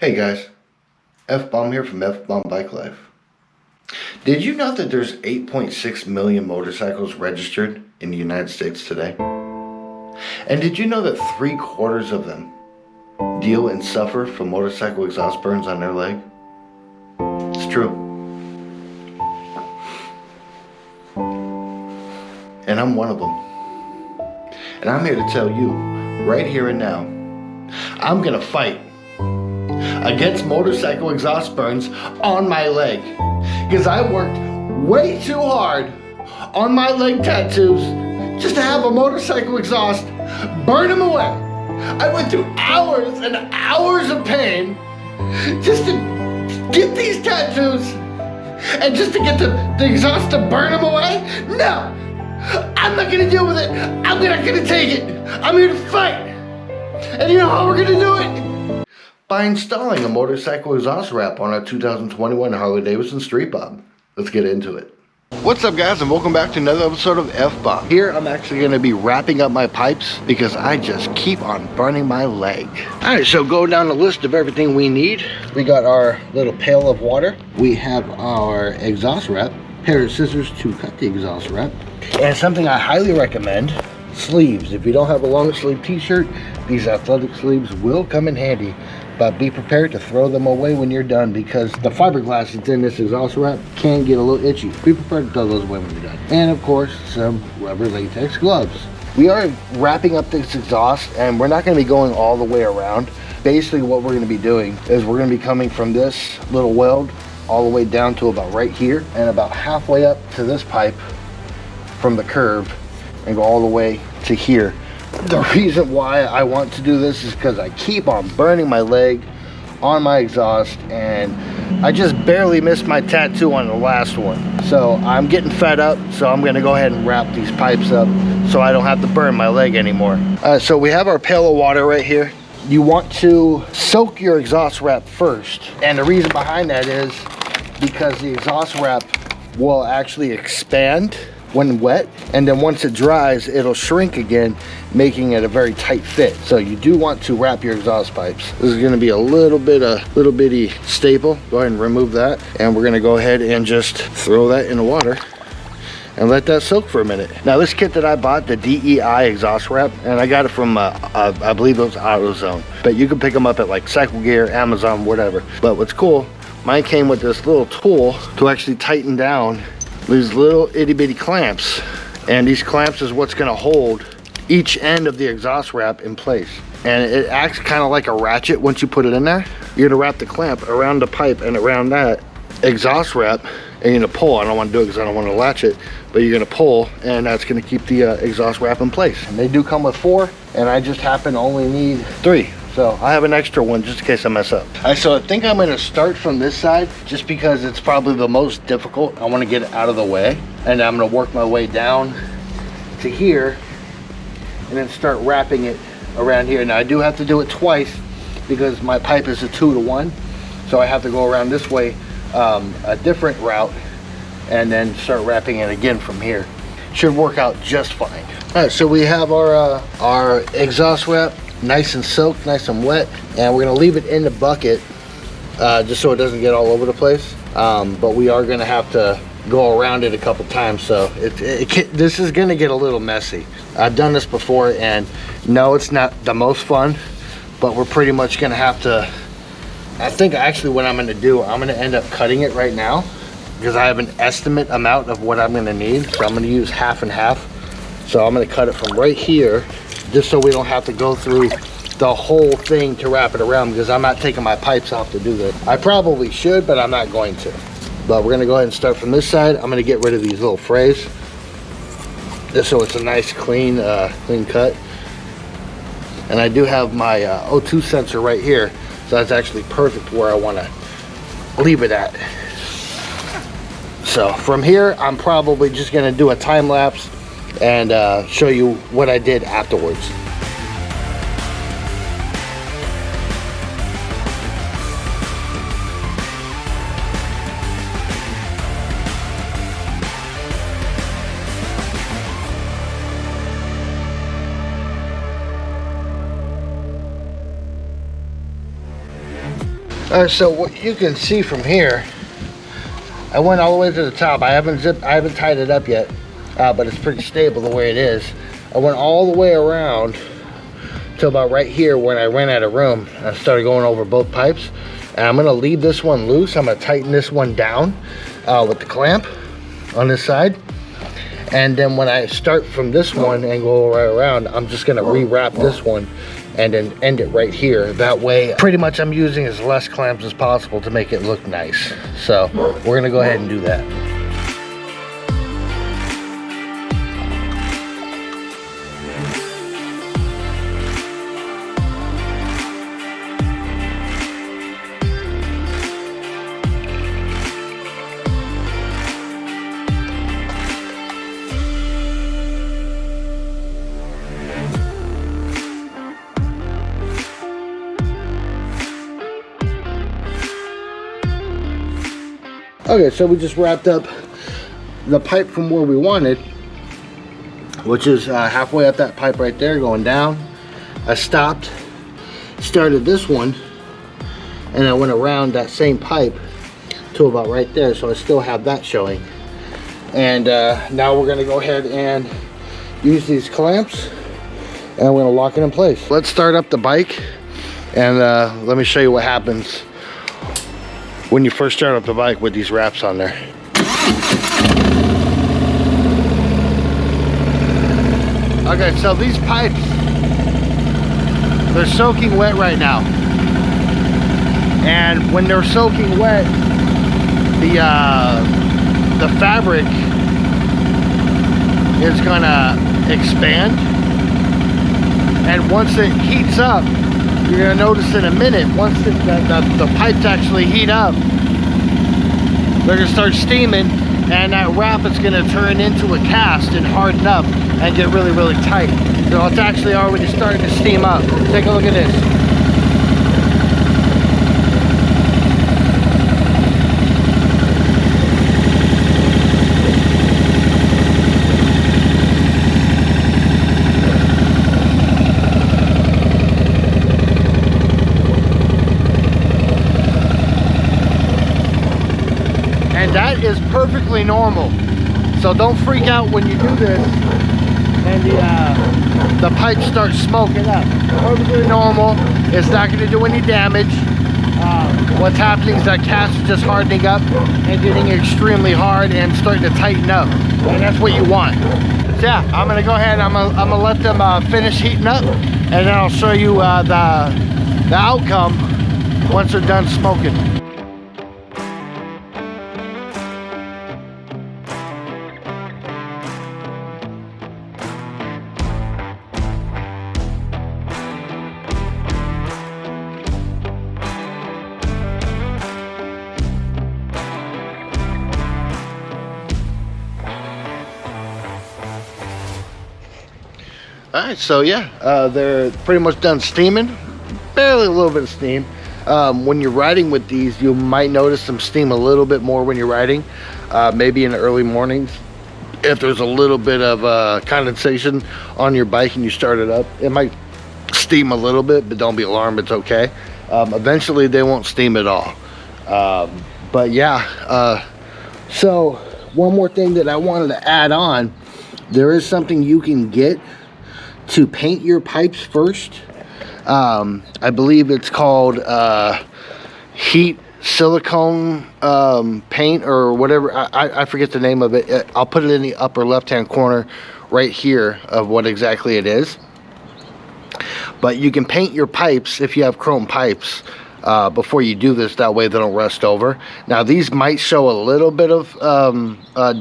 Hey guys, Fbomb here from Fbomb Bike Life. Did you know that there's 8.6 million motorcycles registered in the United States today? And did you know that 3/4 of them deal and suffer from motorcycle exhaust burns on their leg? It's true. And I'm one of them. And I'm here to tell you, right here and now, I'm gonna fight against motorcycle exhaust burns on my leg, because I worked way too hard on my leg tattoos just to have a motorcycle exhaust burn them away. I went through hours and hours of pain just to get these tattoos and just to get the exhaust to burn them away. No, I'm not gonna deal with it. I'm not gonna take it. I'm here to fight. And you know how we're gonna do it? By installing a motorcycle exhaust wrap on our 2021 Harley-Davidson Street Bob. Let's get into it. What's up guys, and welcome back to another episode of Fbomb. Here I'm actually going to be wrapping up my pipes because I just keep on burning my leg. Alright, so go down the list of everything we need. We got our little pail of water. We have our exhaust wrap, pair of scissors to cut the exhaust wrap, and something I highly recommend, sleeves. If you don't have a long sleeve t-shirt, these athletic sleeves will come in handy. But be prepared to throw them away when you're done, because the fiberglass that's in this exhaust wrap can get a little itchy. Be prepared to throw those away when you're done. And of course, some rubber latex gloves. We are wrapping up this exhaust, and we're not going to be going all the way around. Basically what we're going to be doing is we're going to be coming from this little weld all the way down to about right here, and about halfway up to this pipe from the curve, and go all the way to here. The reason why I want to do this is because I keep on burning my leg on my exhaust, and I just barely missed my tattoo on the last one. So I'm getting fed up, so I'm going to go ahead and wrap these pipes up so I don't have to burn my leg anymore. So we have our pail of water right here. You want to soak your exhaust wrap first, and the reason behind that is because the exhaust wrap will actually expand when wet, and then once it dries, it'll shrink again, making it a very tight fit. So you do want to wrap your exhaust pipes. This is going to be a little bitty staple. Go ahead and remove that, and we're going to go ahead and just throw that in the water and let that soak for a minute. Now this kit that I bought, the DEI exhaust wrap, and I got it from I believe it was AutoZone, but you can pick them up at like Cycle Gear, Amazon, whatever. But what's cool, mine came with this little tool to actually tighten down these little itty bitty clamps, and these clamps is what's going to hold each end of the exhaust wrap in place, and it acts kind of like a ratchet. Once you put it in there, you're going to wrap the clamp around the pipe and around that exhaust wrap, and you're going to pull. I don't want to do it because I don't want to latch it, but you're going to pull, and that's going to keep the exhaust wrap in place. And they do come with 4, and I just happen to only need 3. So I have an extra one just in case I mess up. So I think I'm gonna start from this side just because it's probably the most difficult. I wanna get it out of the way, and I'm gonna work my way down to here and then start wrapping it around here. Now I do have to do it twice because my pipe is a 2-to-1. So I have to go around this way, a different route, and then start wrapping it again from here. Should work out just fine. All right, so we have our exhaust wrap nice and soaked, nice and wet, and we're going to leave it in the bucket just so it doesn't get all over the place, but we are going to have to go around it a couple times, so this is going to get a little messy. I've done this before, and no, it's not the most fun, but we're pretty much going to have to, I think actually what I'm going to do, I'm going to end up cutting it right now because I have an estimate amount of what I'm going to need, so I'm going to use half and half. So I'm going to cut it from right here, just so we don't have to go through the whole thing to wrap it around, because I'm not taking my pipes off to do this. I probably should, but I'm not going to. But we're gonna go ahead and start from this side. I'm gonna get rid of these little frays, just so it's a nice clean cut. And I do have my O2 sensor right here, so that's actually perfect where I wanna leave it at. So from here, I'm probably just gonna do a time lapse and show you what I did afterwards. All right, so what you can see from here, I went all the way to the top. I haven't tied it up yet, but it's pretty stable the way it is. I went all the way around to about right here when I ran out of room. I started going over both pipes, and I'm gonna leave this one loose. I'm gonna tighten this one down with the clamp on this side. And then when I start from this one and go right around, I'm just gonna rewrap this one and then end it right here. That way, pretty much I'm using as less clamps as possible to make it look nice. So we're gonna go ahead and do that. Okay, so we just wrapped up the pipe from where we wanted, which is halfway up that pipe right there going down. I stopped, started this one, and I went around that same pipe to about right there, so I still have that showing. And now we're gonna go ahead and use these clamps, and I'm gonna lock it in place. Let's start up the bike, and let me show you what happens when you first start up the bike with these wraps on there. Okay, so these pipes, they're soaking wet right now. And when they're soaking wet, the fabric is gonna expand. And once it heats up, you're gonna notice in a minute, once the pipes actually heat up, they're gonna start steaming, and that wrap is gonna turn into a cast and harden up and get really, really tight. So it's actually already starting to steam up. Take a look at this. That is perfectly normal, so don't freak out when you do this and the pipes start smoking up. Perfectly normal. It's not going to do any damage. What's happening is that cast is just hardening up and getting extremely hard and starting to tighten up, and that's what you want. So yeah, I'm going to go ahead and I'm gonna let them finish heating up, and then I'll show you the outcome once they're done smoking. Alright, so yeah, they're pretty much done steaming. Barely a little bit of steam. When you're riding with these, you might notice some steam a little bit more when you're riding. Maybe in the early mornings, if there's a little bit of condensation on your bike and you start it up, it might steam a little bit, but don't be alarmed, it's okay. Eventually they won't steam at all. But yeah, so one more thing that I wanted to add on, there is something you can get to paint your pipes first. I believe it's called heat silicone paint or whatever. I forget the name of it. I'll put it in the upper left hand corner right here of what exactly it is. But you can paint your pipes if you have chrome pipes before you do this, that way they don't rust over. Now these might show a little bit of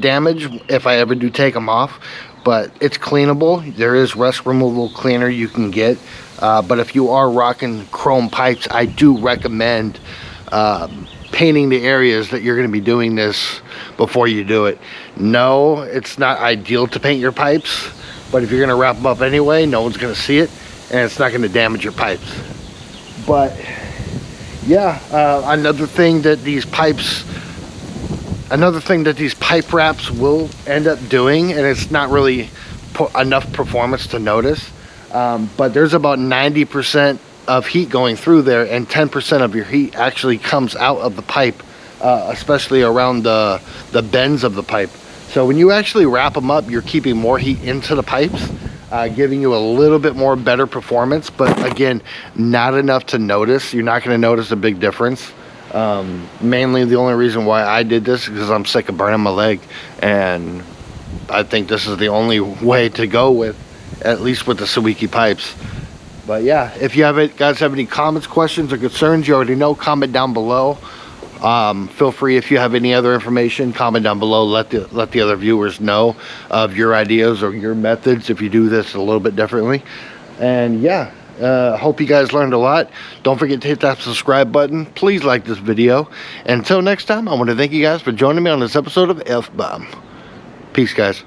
damage if I ever do take them off, but it's cleanable. There is rust removal cleaner you can get, but if you are rocking chrome pipes, I do recommend painting the areas that you're going to be doing this before you do it. No, it's not ideal to paint your pipes, but if you're going to wrap them up anyway, no one's going to see it, and it's not going to damage your pipes. But yeah, another thing that these pipe wraps will end up doing, and it's not really enough performance to notice, but there's about 90% of heat going through there, and 10% of your heat actually comes out of the pipe, especially around the bends of the pipe. So when you actually wrap them up, you're keeping more heat into the pipes, giving you a little bit more better performance, but again, not enough to notice. You're not going to notice a big difference. Mainly the only reason why I did this is because I'm sick of burning my leg, and I think this is the only way to go with, at least with the Sawiki pipes. But yeah, if you guys have any comments, questions, or concerns, you already know, comment down below. Feel free, if you have any other information, comment down below. Let the other viewers know of your ideas or your methods if you do this a little bit differently. And yeah, hope you guys learned a lot. Don't forget to hit that subscribe button. Please like this video. And until next time, I want to thank you guys for joining me on this episode of Fbomb. Peace, guys.